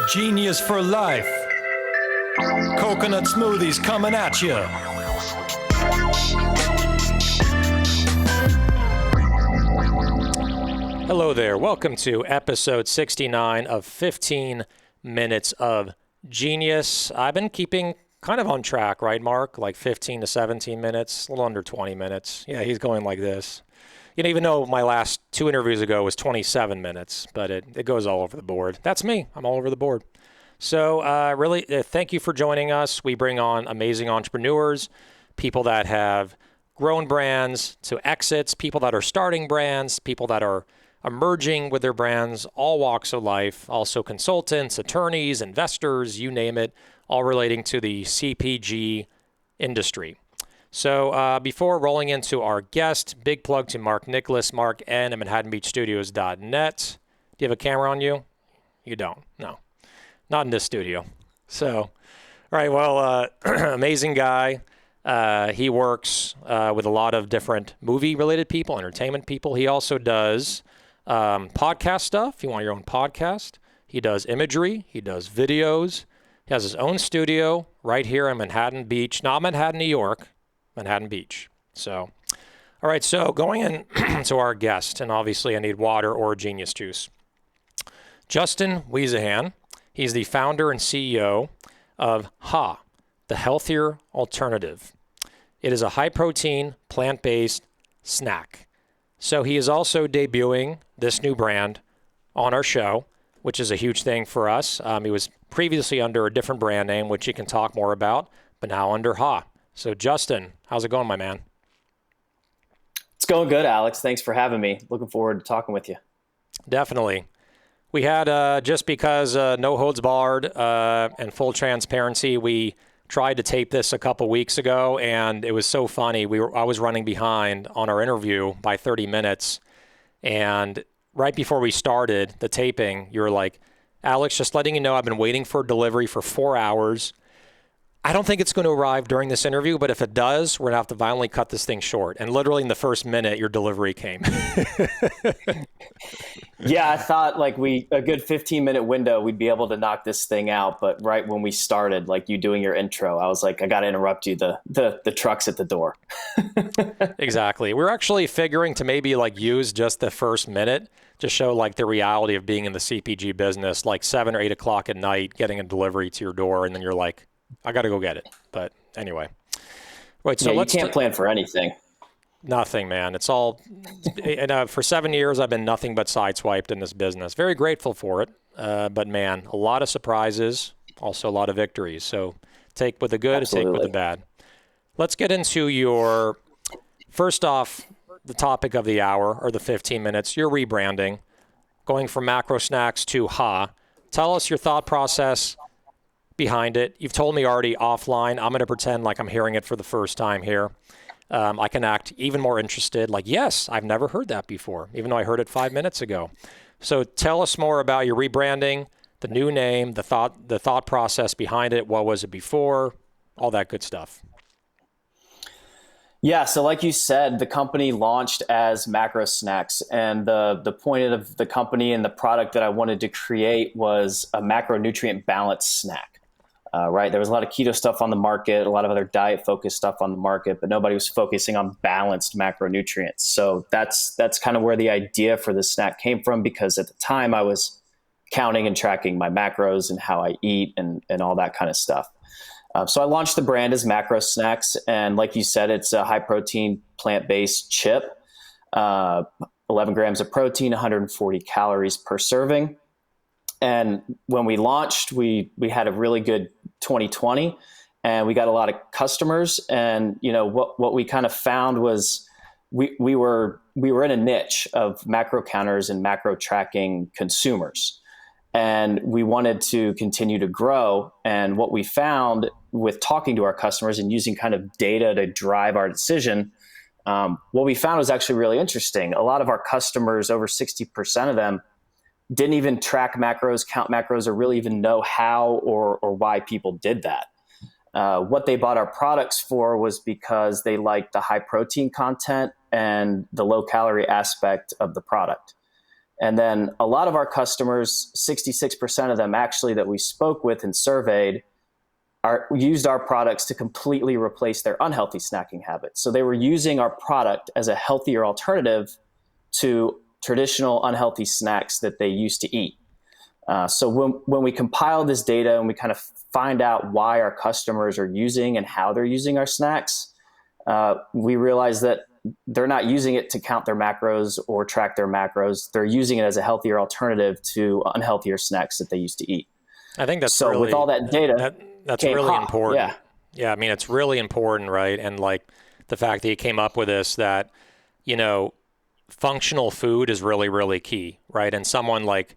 Genius for life. Coconut smoothies coming at you. Hello there. Welcome to episode 69 of 15 Minutes of Genius. I've been keeping kind of on track, right, Mark? Like 15 to 17 minutes, a little under 20 minutes. Yeah, he's going like this. You know, even though my last two interviews ago was 27 minutes, but it goes all over the board. That's me. I'm all over the board. So really, thank you for joining us. We bring on amazing entrepreneurs, people that have grown brands to exits, people that are starting brands, people that are emerging with their brands, all walks of life, also consultants, attorneys, investors, you name it, all relating to the CPG industry. So before rolling into our guest, big plug to Mark Nicholas, Mark N at ManhattanBeachStudios.net. Do you have a camera on you? You don't? No. Not in this studio. So, all right, well, amazing guy. He works with a lot of different movie-related people, entertainment people. He also does podcast stuff. If you want your own podcast. He does imagery. He does videos. He has his own studio right here in Manhattan Beach. Not Manhattan, New York. Manhattan Beach. So, all right, so going in to our guest, and obviously I need water or genius juice. Justin Wiesehan. He's the founder and CEO of HA, the healthier alternative. It is a high-protein, plant-based snack. So he is also debuting this new brand on our show, which is a huge thing for us. He was previously under a different brand name, which he can talk more about, but now under HA. So Justin, how's it going, my man? It's going good, Alex. Thanks for having me. Looking forward to talking with you. Definitely. We had, just because no holds barred and full transparency, we tried to tape this a couple weeks ago, and it was so funny. I was running behind on our interview by 30 minutes, and right before we started the taping, you were like, Alex, just letting you know I've been waiting for delivery for 4 hours. I don't think it's going to arrive during this interview, but if it does, we're going to have to violently cut this thing short. And literally in the first minute, your delivery came. Yeah, I thought like a good 15-minute window, we'd be able to knock this thing out. But right when we started, like you doing your intro, I was like, I got to interrupt you. The truck's at the door. Exactly. We're actually figuring to maybe like use just the first minute to show like the reality of being in the CPG business, like 7 or 8 o'clock at night, getting a delivery to your door. And then you're like, I got to go get it. But anyway. Right, so yeah, you can't plan for anything. Nothing, man. It's all, and for 7 years, I've been nothing but sideswiped in this business. Very grateful for it. But man, a lot of surprises, also a lot of victories. So take with the good, Absolutely. take with the bad. Let's get into your, first off, the topic of the hour or the 15 minutes, your rebranding, going from Macro Snacks to HA. Tell us your thought process behind it. You've told me already offline. I'm going to pretend like I'm hearing it for the first time here. I can act even more interested, like, yes, I've never heard that before, even though I heard it 5 minutes ago. So tell us more about your rebranding, the new name, the thought process behind it. What was it before? All that good stuff. Yeah, so like you said, the company launched as Macro Snacks, and the point of the company and the product that I wanted to create was a macronutrient balanced snack. Right. There was a lot of keto stuff on the market, a lot of other diet focused stuff on the market, but nobody was focusing on balanced macronutrients. So that's kind of where the idea for the snack came from, because at the time I was counting and tracking my macros and how I eat and all that kind of stuff. So I launched the brand as Macro Snacks. And like you said, it's a high protein, plant-based chip, 11 grams of protein, 140 calories per serving. And when we launched, we had a really good 2020, and we got a lot of customers. And you know what we kind of found was we were in a niche of macro counters and macro tracking consumers, and we wanted to continue to grow. And what we found with talking to our customers and using kind of data to drive our decision, what we found was actually really interesting. A lot of our customers, over 60% of them, didn't even track macros, count macros, or really even know how or why people did that. What they bought our products for was because they liked the high protein content and the low calorie aspect of the product. And then a lot of our customers, 66% of them actually that we spoke with and surveyed, used our products to completely replace their unhealthy snacking habits. So they were using our product as a healthier alternative to traditional unhealthy snacks that they used to eat. So when we compile this data and we kind of find out why our customers are using and how they're using our snacks, we realize that they're not using it to count their macros or track their macros. They're using it as a healthier alternative to unhealthier snacks that they used to eat. I think that's so really, with all that data, that's really important. Yeah. Yeah. I mean, it's really important, right? And like the fact that you came up with this, that, functional food is really, really key, right? And someone like,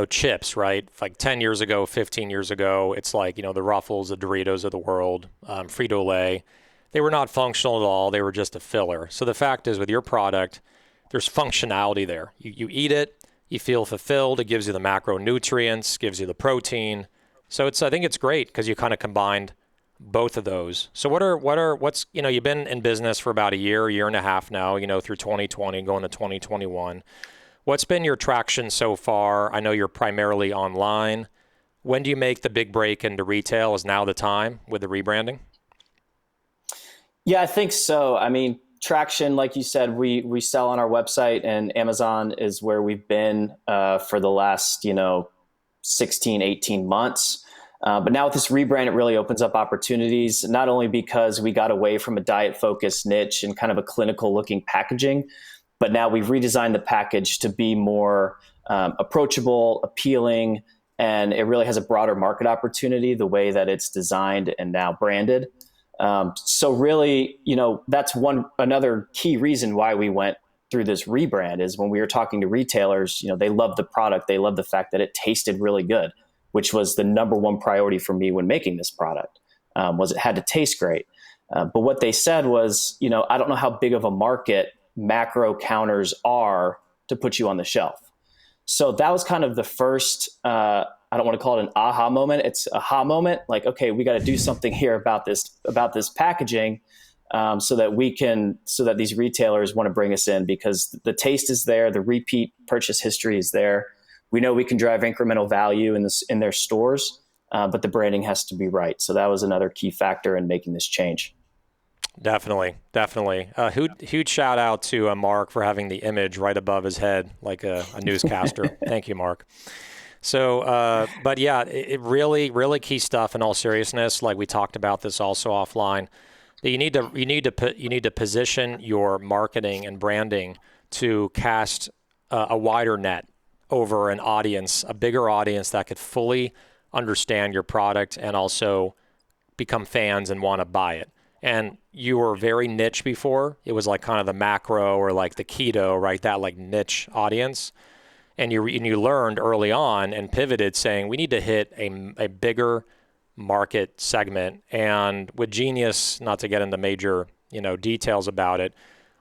chips, right? Like 10 years ago, 15 years ago, it's like, the Ruffles, the Doritos of the world, Frito-Lay. They were not functional at all. They were just a filler. So the fact is with your product, there's functionality there. You eat it, you feel fulfilled. It gives you the macronutrients, gives you the protein. So I think it's great because you kind of combined both of those. So what's you've been in business for about a year and a half now, through 2020 going to 2021. What's been your traction so far? I know you're primarily online. When do you make the big break into retail? Is now the time with the rebranding? Yeah, I think so. I mean, traction, like you said, we sell on our website, and Amazon is where we've been for the last 16, 18 months. But now with this rebrand, it really opens up opportunities, not only because we got away from a diet-focused niche and kind of a clinical-looking packaging, but now we've redesigned the package to be more approachable, appealing, and it really has a broader market opportunity the way that it's designed and now branded. So really, that's another key reason why we went through this rebrand is when we were talking to retailers, they loved the product. They loved the fact that it tasted really good, which was the number one priority for me when making this product, was it had to taste great. But what they said was, I don't know how big of a market macro counters are to put you on the shelf. So that was kind of the first, I don't want to call it an aha moment. It's a aha moment. Like, okay, we got to do something here about this packaging, so that these retailers want to bring us in, because the taste is there, the repeat purchase history is there. We know we can drive incremental value in their stores, but the branding has to be right. So that was another key factor in making this change. Definitely. Huge shout out to Mark for having the image right above his head, like a newscaster. Thank you, Mark. So, but yeah, it really, really key stuff in all seriousness. Like we talked about this also offline, that you need to position your marketing and branding to cast a wider net over an audience, a bigger audience that could fully understand your product and also become fans and want to buy it. And you were very niche before. It was like kind of the macro or like the keto, right? That like niche audience. And you learned early on and pivoted saying we need to hit a bigger market segment. And with Genius, not to get into major, details about it,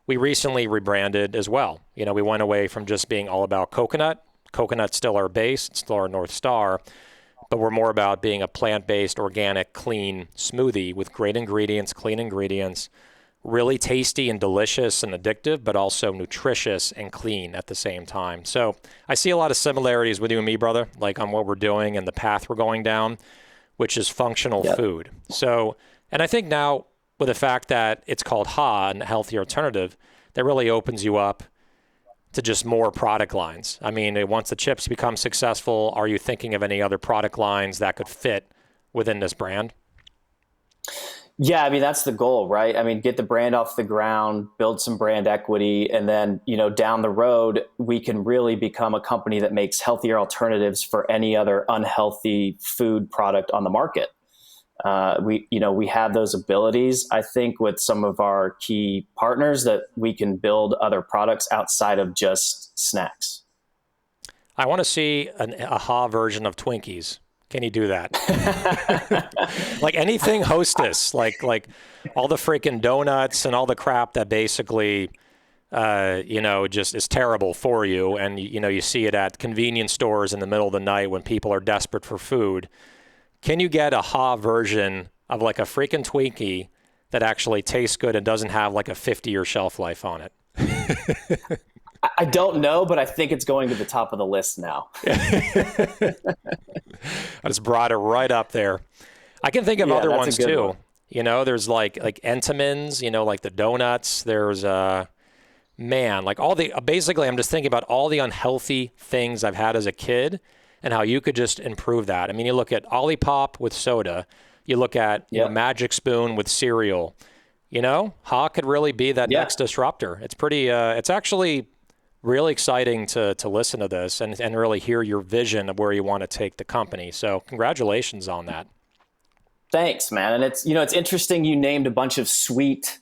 we recently rebranded as well. We went away from just being all about coconut. Coconut's still our base, it's still our North Star, but we're more about being a plant-based, organic, clean smoothie with great ingredients, clean ingredients, really tasty and delicious and addictive, but also nutritious and clean at the same time. So I see a lot of similarities with you and me, brother, like on what we're doing and the path we're going down, which is functional food. So, and I think now with the fact that it's called HA, and healthy alternative, that really opens you up to just more product lines. I mean, once the chips become successful, are you thinking of any other product lines that could fit within this brand? Yeah, I mean, that's the goal, right? I mean, get the brand off the ground, build some brand equity, and then, down the road, we can really become a company that makes healthier alternatives for any other unhealthy food product on the market. We have those abilities. I think with some of our key partners that we can build other products outside of just snacks. I want to see an AHA version of Twinkies. Can you do that? Like anything Hostess, like all the freaking donuts and all the crap that basically, just is terrible for you. And, you see it at convenience stores in the middle of the night when people are desperate for food. Can you get a AHA version of like a freaking Twinkie that actually tastes good and doesn't have like a 50-year shelf life on it? I don't know, but I think it's going to the top of the list now. I just brought it right up there. I can think of Yeah, other that's a ones good too. one. There's like Entenmann's, like the donuts. There's man, like all the basically I'm just thinking about all the unhealthy things I've had as a kid and how you could just improve that. I mean, you look at Olipop with soda, you look at, Yep. Magic Spoon with cereal. How could really be that Yeah. next disruptor. It's pretty it's actually really exciting to listen to this and really hear your vision of where you want to take the company. So congratulations on that. Thanks, man. And it's interesting you named a bunch of sweet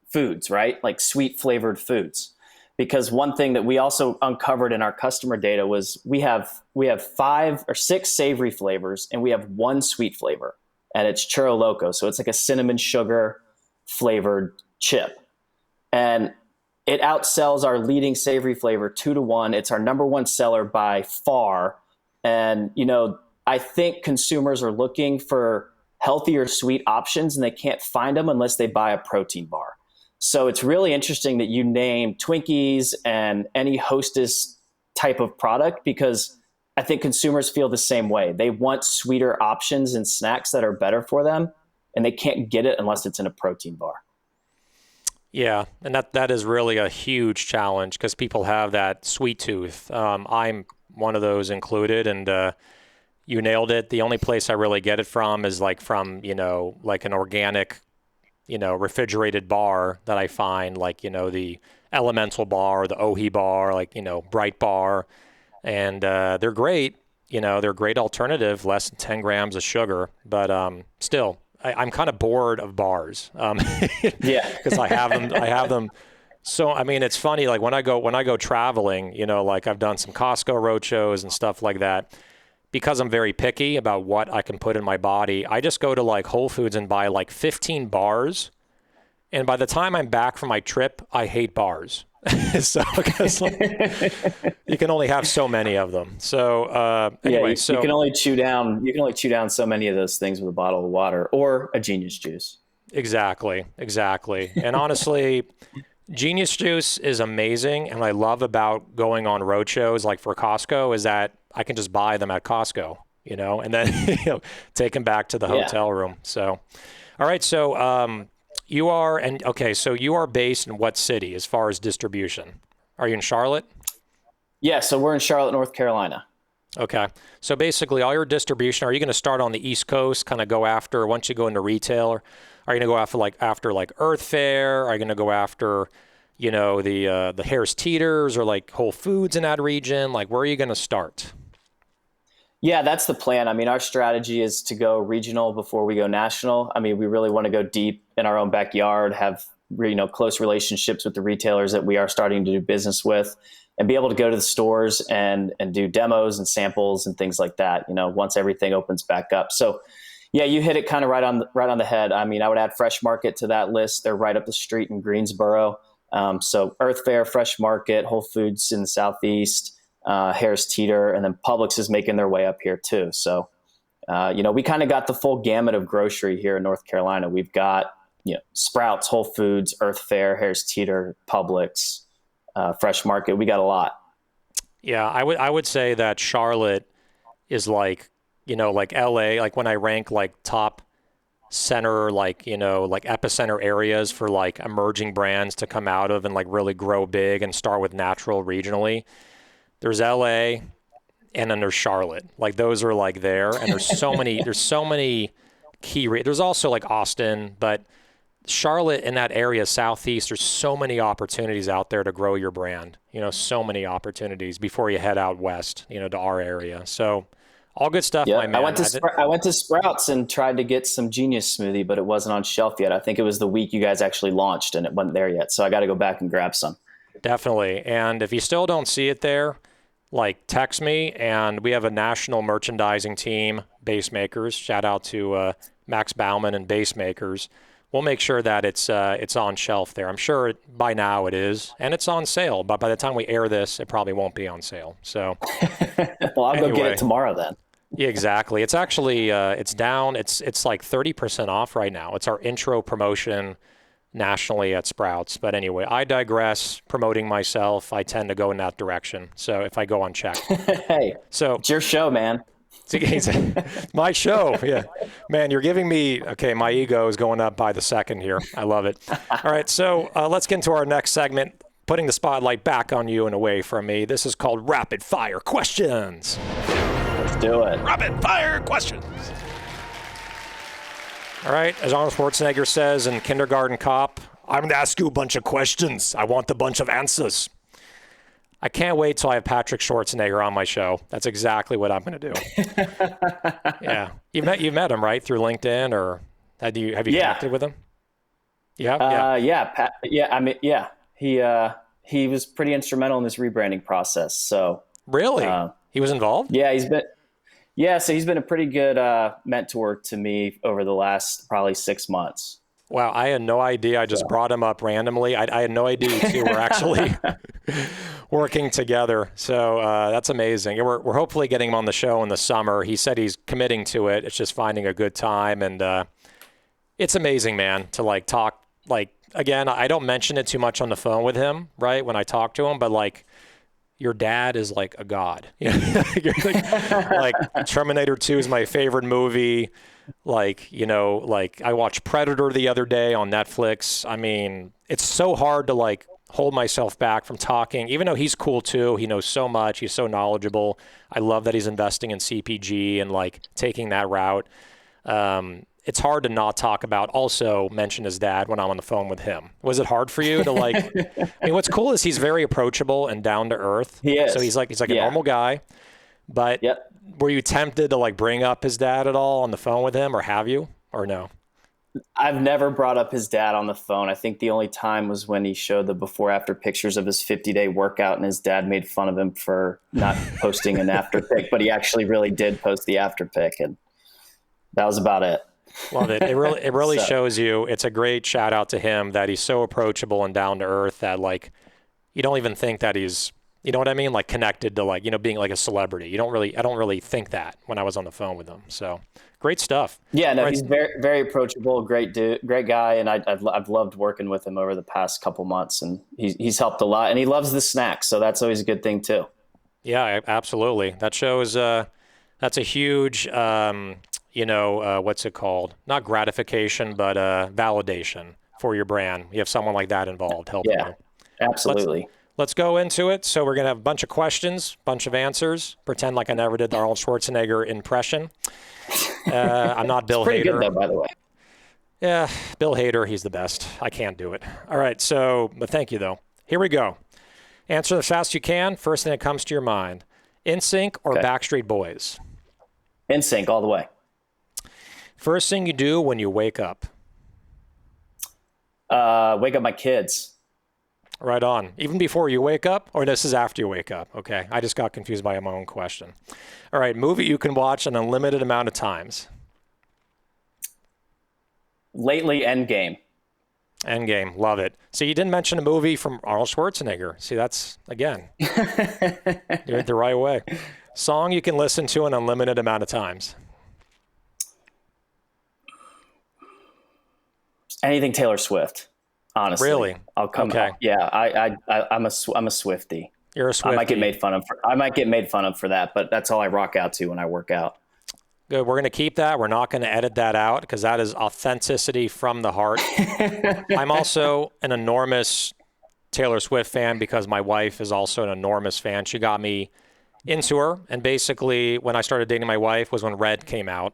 foods, right? Like sweet flavored foods. Because one thing that we also uncovered in our customer data was we have 5 or 6 savory flavors and we have one sweet flavor, and it's Churro Loco. So it's like a cinnamon sugar flavored chip. And it outsells our leading savory flavor 2-1. It's our number one seller by far. And, I think consumers are looking for healthier sweet options and they can't find them unless they buy a protein bar. So it's really interesting that you name Twinkies and any Hostess type of product, because I think consumers feel the same way. They want sweeter options and snacks that are better for them, and they can't get it unless it's in a protein bar. Yeah, and that is really a huge challenge because people have that sweet tooth. I'm one of those included, and you nailed it. The only place I really get it from is like from, like an organic, refrigerated bar that I find, like, the Elemental bar, the Ohi bar, like, Bright bar. And they're great. They're a great alternative, less than 10 grams of sugar. But still, I'm kind of bored of bars Yeah. because I have them. So, I mean, it's funny, like when I go traveling, like I've done some Costco roadshows and stuff like that. Because I'm very picky about what I can put in my body, I just go to like Whole Foods and buy like 15 bars. And by the time I'm back from my trip, I hate bars. So, because you can only have so many of them. So, anyway, you can only chew down so many of those things with a bottle of water or a Genius Juice. exactly. And honestly, Genius Juice is amazing. And what I love about going on road shows like for Costco is that I can just buy them at Costco, and then take them back to the Yeah. hotel room. So, all right. So so you are based in what city as far as distribution? Are you in Charlotte? Yeah, so we're in Charlotte, North Carolina. Okay. So basically all your distribution, are you going to start on the East Coast, kind of go after, once you go into retail, or are you going to go after Earth Fare? Are you going to go after, the Harris Teeters or like Whole Foods in that region? Like, where are you going to start? Yeah, that's the plan. I mean, our strategy is to go regional before we go national. I mean, we really want to go deep in our own backyard, have close relationships with the retailers that we are starting to do business with, and be able to go to the stores and do demos and samples and things like that, once everything opens back up. So yeah, you hit it kind of right on the head. I mean, I would add Fresh Market to that list. They're right up the street in Greensboro. So Earth Fare, Fresh Market, Whole Foods in the Southeast, Harris Teeter, and then Publix is making their way up here too. So, we kind of got the full gamut of grocery here in North Carolina. We've got, Sprouts, Whole Foods, Earth Fare, Harris Teeter, Publix, Fresh Market. We got a lot. Yeah, I would say that Charlotte is like, like LA, like when I rank like top center, like, like epicenter areas for like emerging brands to come out of and like really grow big and start with natural regionally. There's LA and then there's Charlotte. Like those are like there, and there's so many there's also like Austin, but Charlotte in that area, Southeast, there's so many opportunities out there to grow your brand, so many opportunities before you head out west, to our area. So all good stuff, Yeah, my man. I went to Sprouts and tried to get some Genius smoothie, but it wasn't on shelf yet. I think it was the week you guys actually launched and it wasn't there yet. So I got to go back and grab some. Definitely. And if you still don't see it there, like text me, and we have a national merchandising team, Base Makers. Shout out to Max Bauman and Base Makers. We'll make sure that it's on shelf there. I'm sure by now it is, and it's on sale. But by the time we air this, it probably won't be on sale. So, well, I'll go get anyway. it tomorrow then. Yeah, exactly. It's actually it's down. It's like 30% off right now. It's our intro promotion nationally at Sprouts. But anyway, I digress. Promoting myself, I tend to go in that direction. So if I go unchecked. Hey, So it's your show, man. it's my show. Yeah. Man, you're giving me, okay, my ego is going up by the second here. I love it. All right. So let's get into our next segment, putting the spotlight back on you and away from me. This is called Rapid Fire Questions. Let's do it. Rapid Fire Questions. All right. As Arnold Schwarzenegger says in Kindergarten Cop, I'm going to ask you a bunch of questions. I want a bunch of answers. I can't wait till I have Patrick Schwarzenegger on my show. That's exactly what I'm going to do. Yeah. You've met him, right? Through LinkedIn, or have you connected with him? Yeah. He was pretty instrumental in this rebranding process. So really, he was involved? Yeah, so he's been a pretty good mentor to me over the last probably 6 months. Wow, I had no idea. I just brought him up randomly. I had no idea you two were actually working together. So that's amazing. And we're hopefully getting him on the show in the summer. He said he's committing to it. It's just finding a good time. And it's amazing, man, to like talk. Like, again, I don't mention it too much on the phone with him, right, when I talk to him. But like, your dad is like a god. Like Terminator 2 is my favorite movie. Like, like I watched Predator the other day on Netflix. I mean, it's so hard to like hold myself back from talking, even though he's cool too. He knows so much. He's so knowledgeable. I love that he's investing in CPG and like taking that route. It's hard to not talk about, also mention his dad when I'm on the phone with him. Was it hard for you to like, I mean, what's cool is he's very approachable and down to earth. He is. So he's like a normal guy, but were you tempted to like bring up his dad at all on the phone with him, or have you, or no? I've never brought up his dad on the phone. I think the only time was when he showed the before after pictures of his 50-day workout, and his dad made fun of him for not posting an after pic, but he actually really did post the after pic, and that was about it. Love it. It really shows you. It's a great shout out to him that he's so approachable and down to earth that like you don't even think that he's, you know what I mean, like connected to like, being like a celebrity. I don't really think that when I was on the phone with him. So great stuff. Yeah, no, he's very, very approachable, great dude, great guy, and I've loved working with him over the past couple months, and he's helped a lot, and he loves the snacks, so that's always a good thing too. Yeah, absolutely. That shows that's a huge what's it called? Not gratification, but validation for your brand. You have someone like that involved helping you. Absolutely. Let's go into it. So we're going to have a bunch of questions, bunch of answers. Pretend like I never did the Arnold Schwarzenegger impression. I'm not Bill Hader. Pretty good though, by the way. Yeah, Bill Hader, he's the best. I can't do it. All right, but thank you though. Here we go. Answer as fast as you can. First thing that comes to your mind. Nsync or Backstreet Boys? Nsync all the way. First thing you do when you wake up? Wake up my kids. Right on. Even before you wake up? Or this is after you wake up? Okay. I just got confused by my own question. All right. Movie you can watch an unlimited amount of times? Lately, Endgame. Endgame. Love it. So you didn't mention a movie from Arnold Schwarzenegger. See, that's, again, you're it the right way. Song you can listen to an unlimited amount of times? Anything Taylor Swift. Honestly, really? I'll come. Okay. Yeah, I'm a Swiftie. You're a Swiftie. I might get made fun of for that, but that's all I rock out to when I work out. Good. We're going to keep that. We're not going to edit that out because that is authenticity from the heart. I'm also an enormous Taylor Swift fan because my wife is also an enormous fan. She got me into her, and basically when I started dating my wife was when Red came out.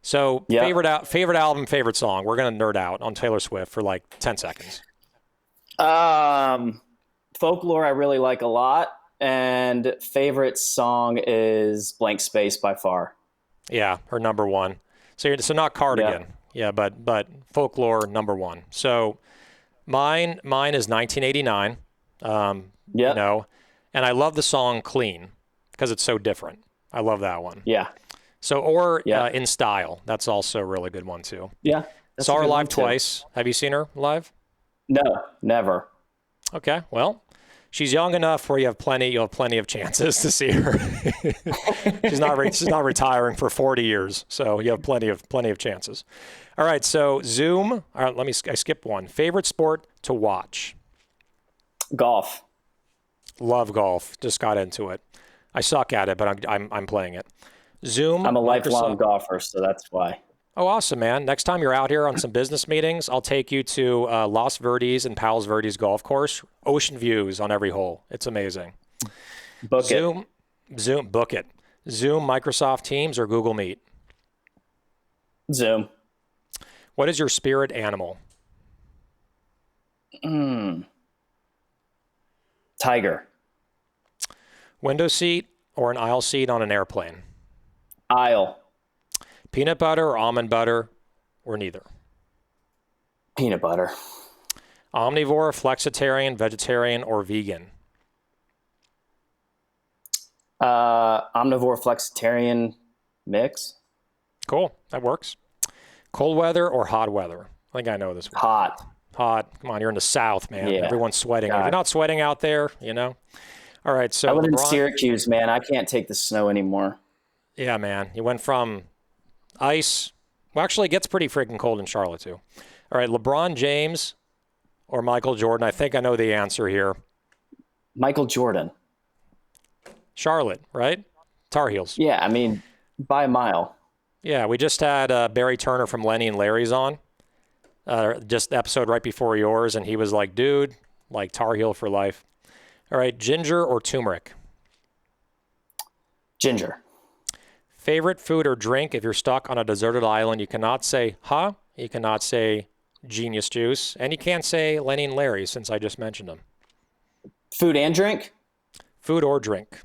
So favorite album, favorite song. We're going to nerd out on Taylor Swift for like 10 seconds. Folklore I really like a lot. And favorite song is Blank Space by far. Yeah, her number one. So not Cardigan. Yeah, but Folklore number one. So mine is 1989. And I love the song Clean because it's so different. I love that one. Yeah. So, In Style. That's also a really good one, too. Yeah. Saw her live twice. Have you seen her live? No, never. Okay. Well, she's young enough where you'll have plenty of chances to see her. she's not retiring for 40 years, so you have plenty of chances. All right, so Zoom. All right, I skipped one. Favorite sport to watch? Golf. Love golf. Just got into it. I suck at it, but I'm playing it. Zoom. I'm a lifelong golfer, so that's why. Oh, awesome, man. Next time you're out here on some business meetings, I'll take you to Los Verdes and Palos Verdes golf course. Ocean views on every hole. It's amazing. Book it. Book it. Zoom, Microsoft Teams, or Google Meet? Zoom. What is your spirit animal? Tiger. Window seat or an aisle seat on an airplane? Aisle. Peanut butter or almond butter, or neither? Peanut butter. Omnivore, flexitarian, vegetarian, or vegan? Omnivore, flexitarian mix. Cool, that works. Cold weather or hot weather? I think I know this one. Hot. Come on, you're in the South, man. Yeah. Everyone's sweating. God. If you're not sweating out there, you know. All right, so I live in Syracuse, man. I can't take the snow anymore. Yeah, man. You went from ice. Well, actually, it gets pretty freaking cold in Charlotte, too. All right, LeBron James or Michael Jordan? I think I know the answer here. Michael Jordan. Charlotte, right? Tar Heels. Yeah, I mean, by a mile. Yeah, we just had Barry Turner from Lenny and Larry's on. Just the episode right before yours, and he was like, dude, like Tar Heel for life. All right, ginger or turmeric? Ginger. Favorite food or drink if you're stuck on a deserted island? You cannot say, huh? You cannot say Genius Juice. And you can't say Lenny and Larry since I just mentioned them. Food and drink? Food or drink?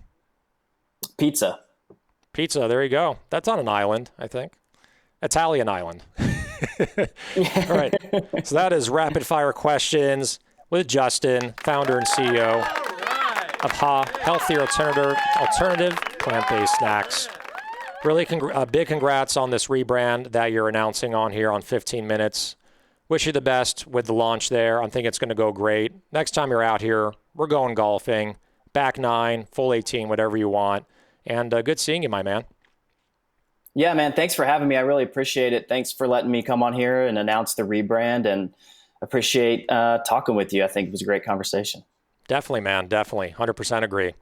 Pizza. Pizza, there you go. That's on an island, I think. Italian island. All right. So that is rapid fire questions with Justin, founder and CEO of Ha, healthier alternative plant-based snacks. Really big congrats on this rebrand that you're announcing on here on 15 Minutes. Wish you the best with the launch there. I think it's going to go great. Next time you're out here, we're going golfing. Back 9, full 18, whatever you want. And good seeing you, my man. Yeah, man. Thanks for having me. I really appreciate it. Thanks for letting me come on here and announce the rebrand, and appreciate talking with you. I think it was a great conversation. Definitely, man. Definitely. 100% agree.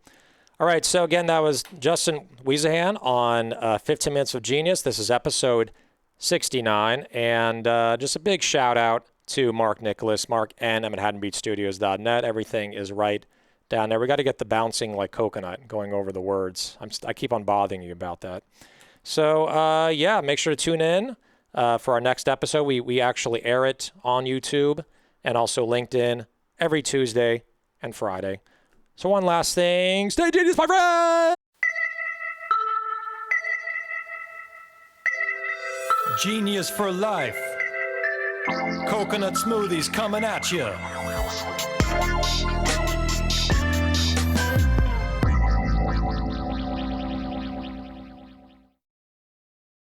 All right. So again, that was Justin Wiesehan on 15 Minutes of Genius. This is episode 69. And just a big shout out to Mark Nicholas, Mark N. at ManhattanBeachStudios.net. Everything is right down there. We got to get the bouncing like coconut going over the words. I keep on bothering you about that. So, yeah, make sure to tune in for our next episode. We actually air it on YouTube and also LinkedIn every Tuesday and Friday. So one last thing. Stay genius, my friend! Genius for life. Coconut smoothies coming at you.